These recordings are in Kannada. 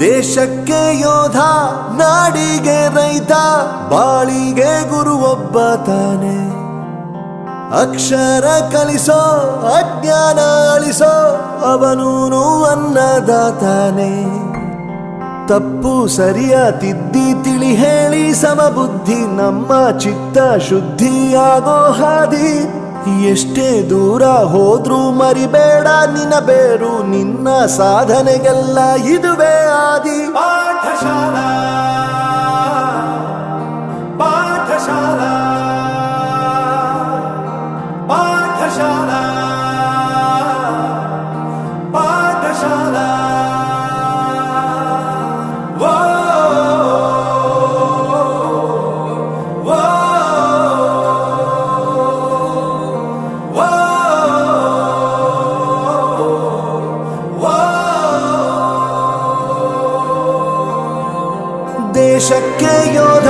ದೇಶಕ್ಕೆ ಯೋಧ, ನಾಡಿಗೆ ರೈತ, ಬಾಳಿಗೆ ಗುರು ಒಬ್ಬ ತಾನೆ. ಅಕ್ಷರ ಕಲಿಸೋ, ಅಜ್ಞಾನ ಅಳಿಸೋ, ಅವನೂನು ಅನ್ನದಾತಾನೆ. ತಪ್ಪು ಸರಿಯ ತಿದ್ದಿ ತಿಳಿ ಹೇಳಿ ಸಮಬುದ್ಧಿ ನಮ್ಮ ಚಿತ್ತ ಶುದ್ಧಿಯಾಗೋ ಹಾದಿ. ಎಷ್ಟೇ ದೂರ ಹೋದ್ರೂ ಮರಿಬೇಡ ನಿನ್ನ ಬೇರು, ನಿನ್ನ ಸಾಧನೆಗೆಲ್ಲ ಇದುವೇ ಆದಿ. ಪಾಠಶಾಲಾ ಪಾಠಶಾಲಾ ಪಾಠಶಾಲಾ ಪಾಠಶಾಲಾ. ದೇಶಕ್ಕೆ ಯೋಧ,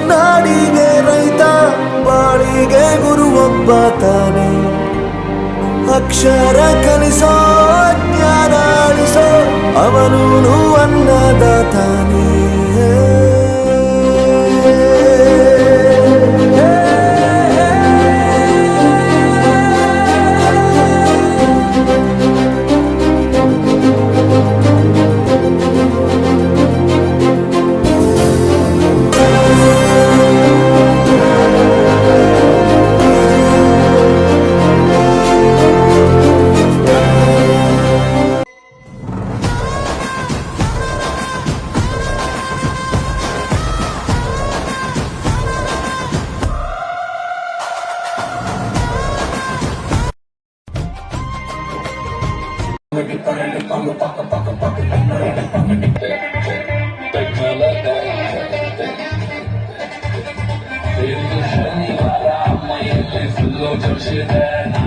ನಾಡಿಗೆ ರೈತ, ಬಾಳಿಗೆ ಗುರು ಒಬ್ಬ ತಾನೆ. ಅಕ್ಷರ ಕಲಿಸೋ, ಜ್ಞಾನ ಅಳಿಸೋ, ಅವನೂನು ಅನ್ನದಾತಾನೆ.有个是你，我俩没有对付，就是在那。